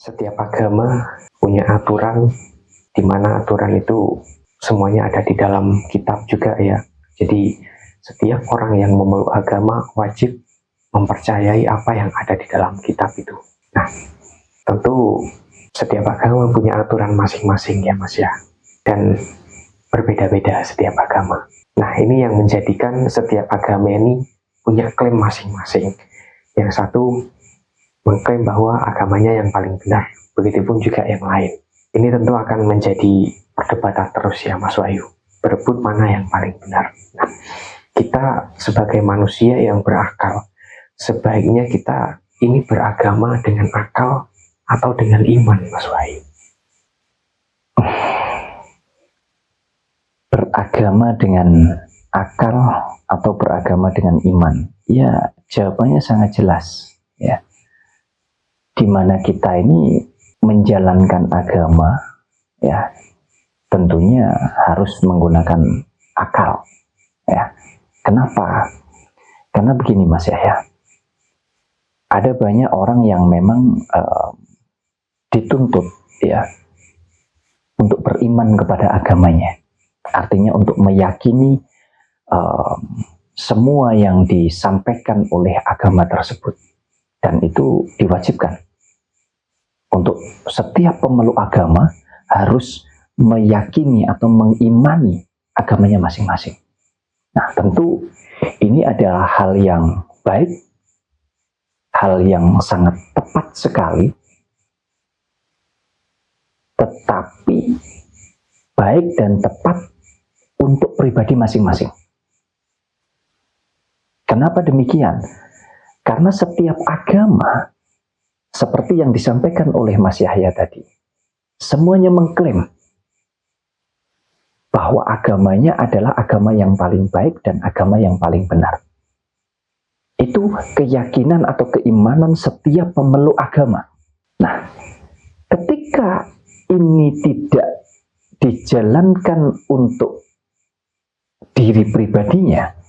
Setiap agama punya aturan, di mana aturan itu semuanya ada di dalam kitab juga ya. Jadi setiap orang yang memeluk agama wajib mempercayai apa yang ada di dalam kitab itu. Nah, tentu setiap agama punya aturan masing-masing ya Mas ya. Dan berbeda-beda setiap agama. Nah, ini yang menjadikan setiap agama ini punya klaim masing-masing. Yang satu mengklaim bahwa agamanya yang paling benar, begitupun juga yang lain. Ini tentu akan menjadi perdebatan terus ya Mas Wahyu, berebut mana yang paling benar. Nah, kita sebagai manusia yang berakal, sebaiknya kita ini beragama dengan akal atau dengan iman, Mas Wahyu? Beragama dengan akal atau beragama dengan iman? Ya, jawabannya sangat jelas ya. Dimana kita ini menjalankan agama ya, tentunya harus menggunakan akal ya. Kenapa? Karena begini Mas ya, ada banyak orang yang memang dituntut ya untuk beriman kepada agamanya, artinya untuk meyakini semua yang disampaikan oleh agama tersebut, dan itu diwajibkan. Untuk setiap pemeluk agama harus meyakini atau mengimani agamanya masing-masing. Nah, tentu ini adalah hal yang baik, hal yang sangat tepat sekali, tetapi baik dan tepat untuk pribadi masing-masing. Kenapa demikian? Karena setiap agama, seperti yang disampaikan oleh Mas Yahya tadi, semuanya mengklaim bahwa agamanya adalah agama yang paling baik dan agama yang paling benar. Itu keyakinan atau keimanan setiap pemeluk agama. Nah, ketika ini tidak dijalankan untuk diri pribadinya,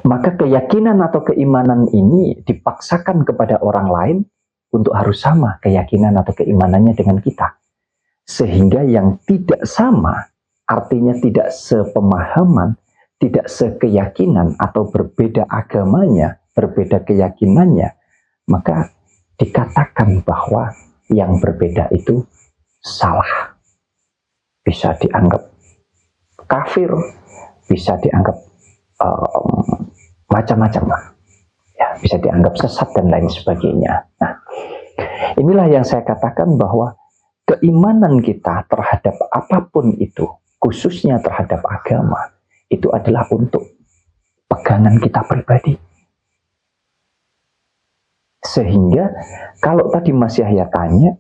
maka keyakinan atau keimanan ini dipaksakan kepada orang lain untuk harus sama keyakinan atau keimanannya dengan kita. Sehingga yang tidak sama, artinya tidak sepemahaman, tidak sekeyakinan atau berbeda agamanya, berbeda keyakinannya, maka dikatakan bahwa yang berbeda itu salah. Bisa dianggap kafir, bisa dianggap macam-macam lah ya, bisa dianggap sesat dan lain sebagainya. Nah, inilah yang saya katakan bahwa keimanan kita terhadap apapun itu, khususnya terhadap agama, itu adalah untuk pegangan kita pribadi. Sehingga kalau tadi Mas Yahya tanya,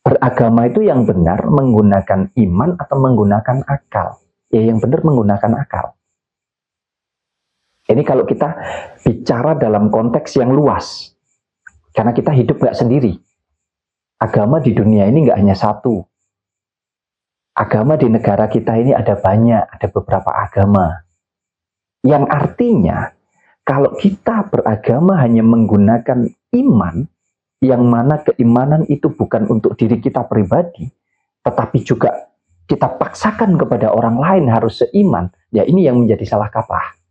beragama itu yang benar menggunakan iman atau menggunakan akal? Ya, yang benar menggunakan akal. Ini kalau kita bicara dalam konteks yang luas, karena kita hidup gak sendiri. Agama di dunia ini gak hanya satu. Agama di negara kita ini ada banyak, ada beberapa agama. Yang artinya, kalau kita beragama hanya menggunakan iman, yang mana keimanan itu bukan untuk diri kita pribadi, tetapi juga kita paksakan kepada orang lain harus seiman, ya ini yang menjadi salah kaprah.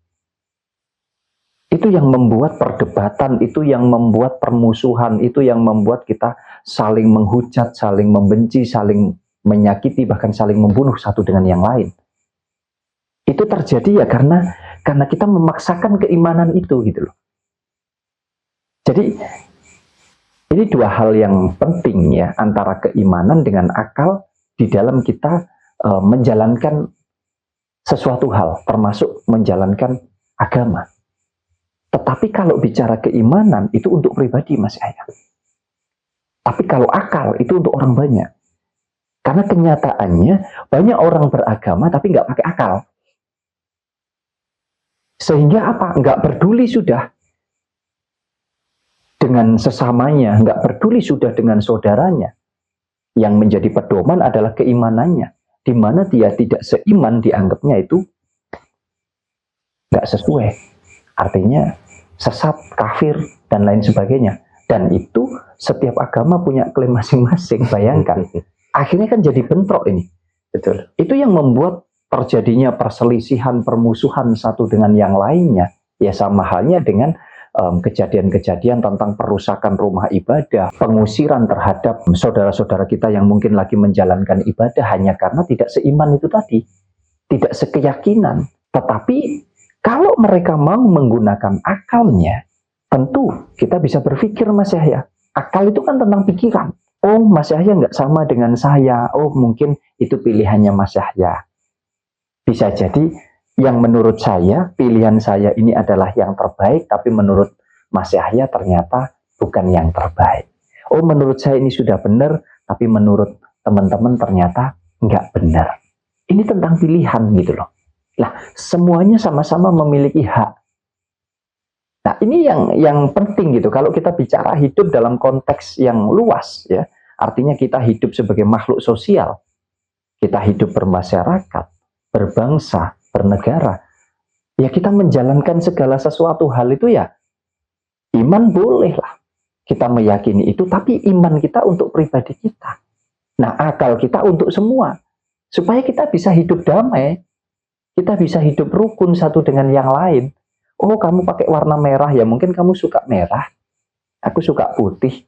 Itu yang membuat perdebatan, itu yang membuat permusuhan, itu yang membuat kita saling menghujat, saling membenci, saling menyakiti, bahkan saling membunuh satu dengan yang lain. Itu terjadi ya karena kita memaksakan keimanan itu gitu loh. Jadi ini dua hal yang penting ya, antara keimanan dengan akal di dalam kita menjalankan sesuatu hal, termasuk menjalankan agama. Tetapi kalau bicara keimanan, itu untuk pribadi Mas Yahya. Tapi kalau akal, itu untuk orang banyak. Karena kenyataannya, banyak orang beragama tapi nggak pakai akal. Sehingga apa? Nggak peduli sudah dengan sesamanya, nggak peduli sudah dengan saudaranya. Yang menjadi pedoman adalah keimanannya. Di mana dia tidak seiman, dianggapnya itu nggak sesuai. Artinya sesat, kafir, dan lain sebagainya. Dan itu setiap agama punya klaim masing-masing, bayangkan. Akhirnya kan jadi bentrok ini. Betul. Itu yang membuat terjadinya perselisihan, permusuhan satu dengan yang lainnya. Ya sama halnya dengan kejadian-kejadian tentang perusakan rumah ibadah, pengusiran terhadap saudara-saudara kita yang mungkin lagi menjalankan ibadah hanya karena tidak seiman itu tadi, tidak sekeyakinan. Tetapi kalau mereka mau menggunakan akalnya, tentu kita bisa berpikir, Mas Yahya. Akal itu kan tentang pikiran. Oh, Mas Yahya nggak sama dengan saya. Oh, mungkin itu pilihannya Mas Yahya. Bisa jadi yang menurut saya, pilihan saya ini adalah yang terbaik, tapi menurut Mas Yahya ternyata bukan yang terbaik. Oh, menurut saya ini sudah benar, tapi menurut teman-teman ternyata nggak benar. Ini tentang pilihan gitu loh. Nah, semuanya sama-sama memiliki hak. Nah, ini yang penting gitu. Kalau kita bicara hidup dalam konteks yang luas, ya, artinya kita hidup sebagai makhluk sosial, kita hidup bermasyarakat, berbangsa, bernegara, ya kita menjalankan segala sesuatu hal itu ya, iman bolehlah kita meyakini itu, tapi iman kita untuk pribadi kita. Nah, akal kita untuk semua, supaya kita bisa hidup damai, kita bisa hidup rukun satu dengan yang lain. Oh, kamu pakai warna merah, ya mungkin kamu suka merah, aku suka putih.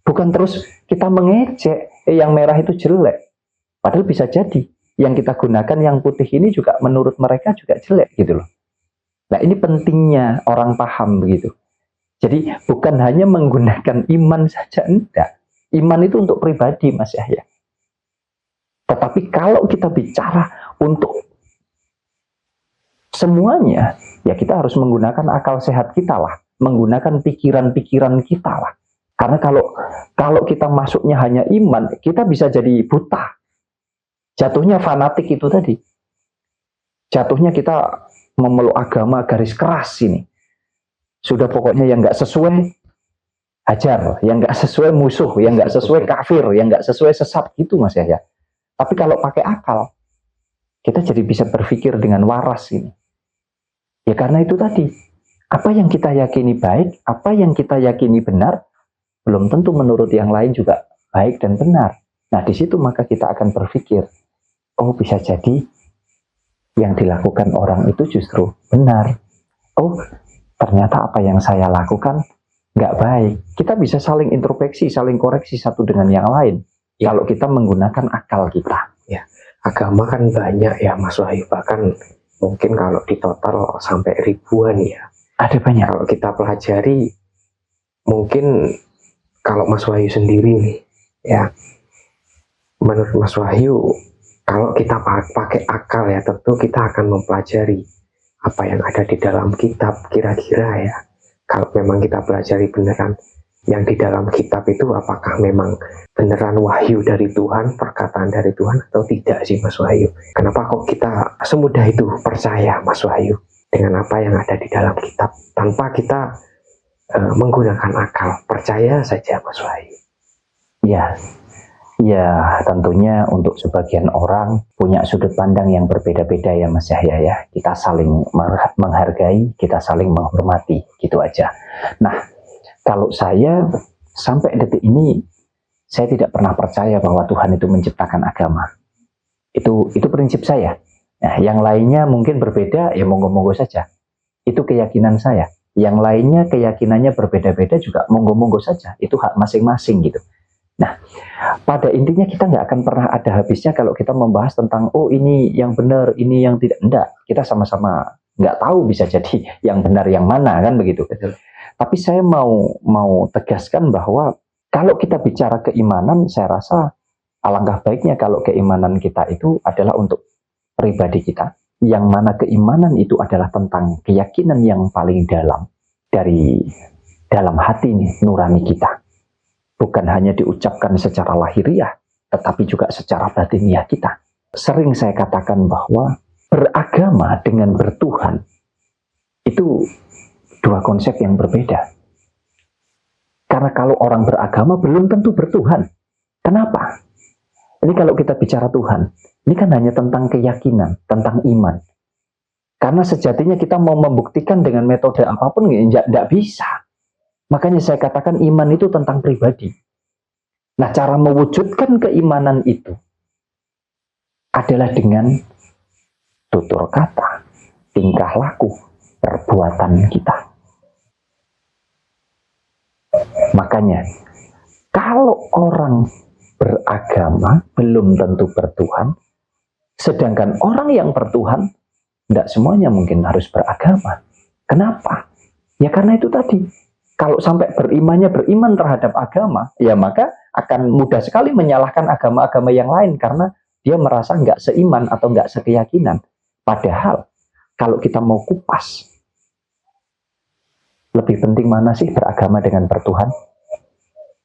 Bukan terus kita mengejek, yang merah itu jelek. Padahal bisa jadi yang kita gunakan yang putih ini juga menurut mereka juga jelek gitu loh. Nah, ini pentingnya orang paham begitu. Jadi bukan hanya menggunakan iman saja, enggak. Iman itu untuk pribadi, Mas Yahya. Tetapi kalau kita bicara untuk semuanya, ya kita harus menggunakan akal sehat kita lah, menggunakan pikiran-pikiran kita lah. Karena kalau kita masuknya hanya iman, kita bisa jadi buta. Jatuhnya fanatik itu tadi. Jatuhnya kita memeluk agama garis keras ini. Sudah pokoknya yang nggak sesuai, hajar. Yang nggak sesuai musuh, yang nggak sesuai kafir, yang nggak sesuai sesat gitu, Mas Yahya. Tapi kalau pakai akal, kita jadi bisa berpikir dengan waras ini. Ya karena itu tadi, apa yang kita yakini baik, apa yang kita yakini benar, belum tentu menurut yang lain juga baik dan benar. Nah, di situ maka kita akan berpikir, oh bisa jadi yang dilakukan orang itu justru benar. Oh, ternyata apa yang saya lakukan nggak baik. Kita bisa saling introspeksi, saling koreksi satu dengan yang lain. Ya. Kalau kita menggunakan akal kita. Ya, agama kan banyak ya Mas Wahyu. Bahkan mungkin kalau di total sampai ribuan ya. Ada banyak. Kalau kita pelajari, mungkin kalau Mas Wahyu sendiri nih, ya, menurut Mas Wahyu, kalau kita pakai akal ya, tentu kita akan mempelajari apa yang ada di dalam kitab kira-kira ya. Kalau memang kita pelajari beneran yang di dalam kitab itu, apakah memang beneran wahyu dari Tuhan, perkataan dari Tuhan atau tidak sih Mas Wahyu? Kenapa kok kita semudah itu percaya Mas Wahyu dengan apa yang ada di dalam kitab tanpa kita menggunakan akal? Percaya saja Mas Wahyu. Ya, tentunya untuk sebagian orang punya sudut pandang yang berbeda-beda ya Mas Yahya ya. Kita saling menghargai, kita saling menghormati, gitu aja. Nah, kalau saya sampai detik ini, saya tidak pernah percaya bahwa Tuhan itu menciptakan agama. Itu prinsip saya. Nah, yang lainnya mungkin berbeda, ya monggo-monggo saja. Itu keyakinan saya. Yang lainnya keyakinannya berbeda-beda juga monggo-monggo saja. Itu hak masing-masing gitu. Nah, pada intinya kita nggak akan pernah ada habisnya kalau kita membahas tentang, oh ini yang benar, ini yang tidak. Enggak, kita sama-sama nggak tahu bisa jadi yang benar yang mana kan begitu. Tapi saya mau tegaskan bahwa kalau kita bicara keimanan, saya rasa alangkah baiknya kalau keimanan kita itu adalah untuk pribadi kita. Yang mana keimanan itu adalah tentang keyakinan yang paling dalam dari dalam hati nurani kita. Bukan hanya diucapkan secara lahiriah, tetapi juga secara batiniah kita. Sering saya katakan bahwa beragama dengan bertuhan itu dua konsep yang berbeda. Karena kalau orang beragama belum tentu bertuhan. Kenapa? Ini kalau kita bicara Tuhan, ini kan hanya tentang keyakinan, tentang iman. Karena sejatinya kita mau membuktikan dengan metode apapun, tidak bisa. Makanya saya katakan iman itu tentang pribadi. Nah, cara mewujudkan keimanan itu adalah dengan tutur kata, tingkah laku, perbuatan kita. Makanya, kalau orang beragama belum tentu bertuhan, sedangkan orang yang bertuhan, tidak semuanya mungkin harus beragama. Kenapa? Ya karena itu tadi, kalau sampai beriman terhadap agama, ya maka akan mudah sekali menyalahkan agama-agama yang lain karena dia merasa nggak seiman atau nggak sekeyakinan. Padahal kalau kita mau kupas, lebih penting mana sih beragama dengan bertuhan?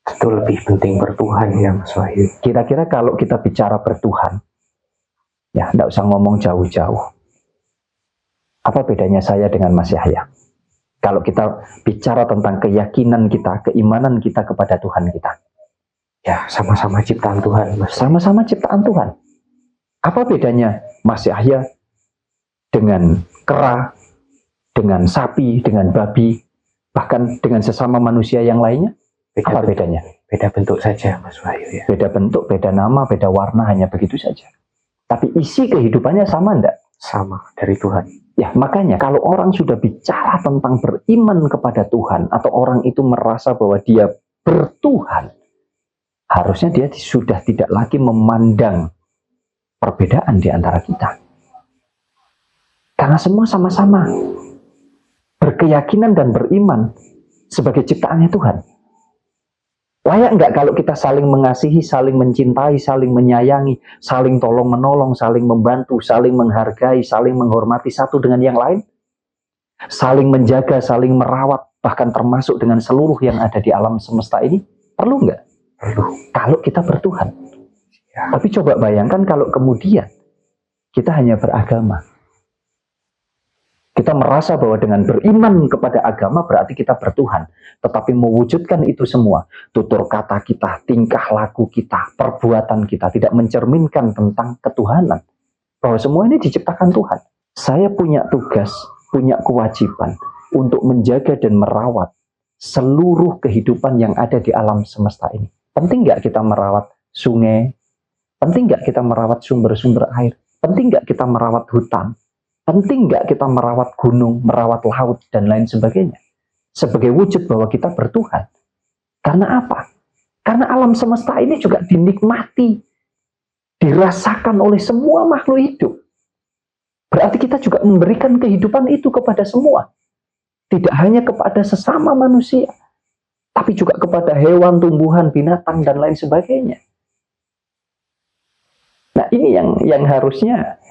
Itu lebih penting bertuhan ya Mas Wahyu. Kira-kira kalau kita bicara bertuhan, ya nggak usah ngomong jauh-jauh. Apa bedanya saya dengan Mas Yahya? Kalau kita bicara tentang keyakinan kita, keimanan kita kepada Tuhan kita. Ya, sama-sama ciptaan Tuhan, Mas. Sama-sama ciptaan Tuhan. Apa bedanya Mas Yahya dengan kera, dengan sapi, dengan babi, bahkan dengan sesama manusia yang lainnya? Apa bedanya? Beda bentuk saja, Mas Wahyu ya. Beda bentuk, beda nama, beda warna, hanya begitu saja. Tapi isi kehidupannya sama enggak? Sama, dari Tuhan. Ya, makanya kalau orang sudah bicara tentang beriman kepada Tuhan, atau orang itu merasa bahwa dia bertuhan, harusnya dia sudah tidak lagi memandang perbedaan di antara kita. Karena semua sama-sama berkeyakinan dan beriman sebagai ciptaannya Tuhan. Layak nggak kalau kita saling mengasihi, saling mencintai, saling menyayangi, saling tolong-menolong, saling membantu, saling menghargai, saling menghormati satu dengan yang lain? Saling menjaga, saling merawat, bahkan termasuk dengan seluruh yang ada di alam semesta ini? Perlu nggak? Perlu. Kalau kita bertuhan. Ya. Tapi coba bayangkan kalau kemudian kita hanya beragama. Kita merasa bahwa dengan beriman kepada agama berarti kita bertuhan. Tetapi mewujudkan itu semua, tutur kata kita, tingkah laku kita, perbuatan kita tidak mencerminkan tentang ketuhanan. Bahwa semua ini diciptakan Tuhan. Saya punya tugas, punya kewajiban untuk menjaga dan merawat seluruh kehidupan yang ada di alam semesta ini. Penting nggak kita merawat sungai? Penting nggak kita merawat sumber-sumber air? Penting nggak kita merawat hutan? Penting nggak kita merawat gunung, merawat laut, dan lain sebagainya? Sebagai wujud bahwa kita bertuhan. Karena apa? Karena alam semesta ini juga dinikmati, dirasakan oleh semua makhluk hidup. Berarti kita juga memberikan kehidupan itu kepada semua. Tidak hanya kepada sesama manusia, tapi juga kepada hewan, tumbuhan, binatang, dan lain sebagainya. Nah, ini yang harusnya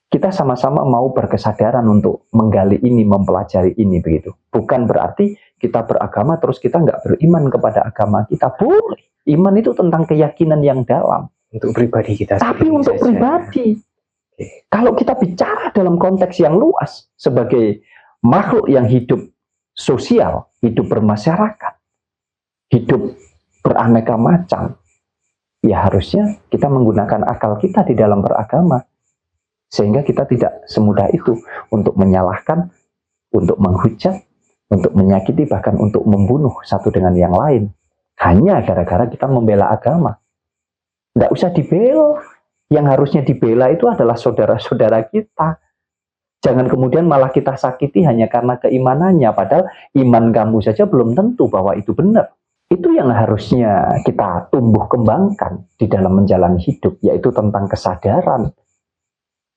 kita sama-sama mau berkesadaran untuk menggali ini, mempelajari ini begitu. Bukan berarti kita beragama terus kita nggak beriman kepada agama kita. Boleh. Iman itu tentang keyakinan yang dalam. Untuk pribadi kita. Tapi untuk saja. pribadi. Kalau kita bicara dalam konteks yang luas, sebagai makhluk yang hidup sosial, hidup bermasyarakat, hidup beraneka macam, ya harusnya kita menggunakan akal kita di dalam beragama. Sehingga kita tidak semudah itu untuk menyalahkan, untuk menghujat, untuk menyakiti, bahkan untuk membunuh satu dengan yang lain. Hanya gara-gara kita membela agama. Tidak usah dibela. Yang harusnya dibela itu adalah saudara-saudara kita. Jangan kemudian malah kita sakiti hanya karena keimanannya. Padahal iman kamu saja belum tentu bahwa itu benar. Itu yang harusnya kita tumbuh kembangkan di dalam menjalani hidup. Yaitu tentang kesadaran.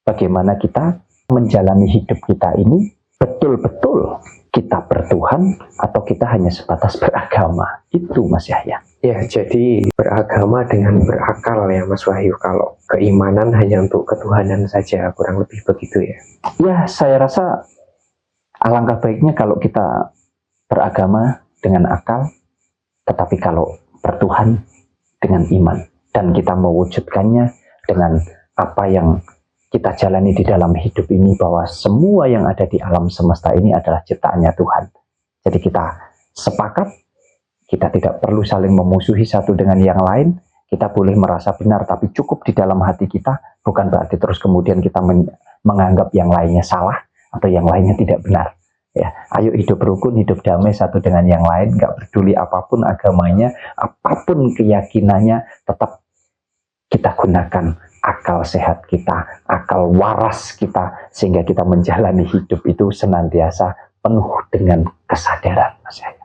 Bagaimana kita menjalani hidup kita ini betul-betul kita bertuhan atau kita hanya sebatas beragama. Itu Mas Yahya. Ya, jadi beragama dengan berakal ya Mas Wahyu. Kalau keimanan hanya untuk ketuhanan saja, kurang lebih begitu ya. Ya, saya rasa alangkah baiknya kalau kita beragama dengan akal, tetapi kalau bertuhan dengan iman. Dan kita mewujudkannya dengan apa yang kita jalani di dalam hidup ini, bahwa semua yang ada di alam semesta ini adalah ciptaannya Tuhan. Jadi kita sepakat, kita tidak perlu saling memusuhi satu dengan yang lain. Kita boleh merasa benar, tapi cukup di dalam hati kita. Bukan berarti terus kemudian kita menganggap yang lainnya salah atau yang lainnya tidak benar. Ya, ayo hidup rukun, hidup damai satu dengan yang lain, nggak peduli apapun agamanya, apapun keyakinannya, tetap kita gunakan akal sehat kita, akal waras kita, sehingga kita menjalani hidup itu senantiasa penuh dengan kesadaran, Mas Yahya.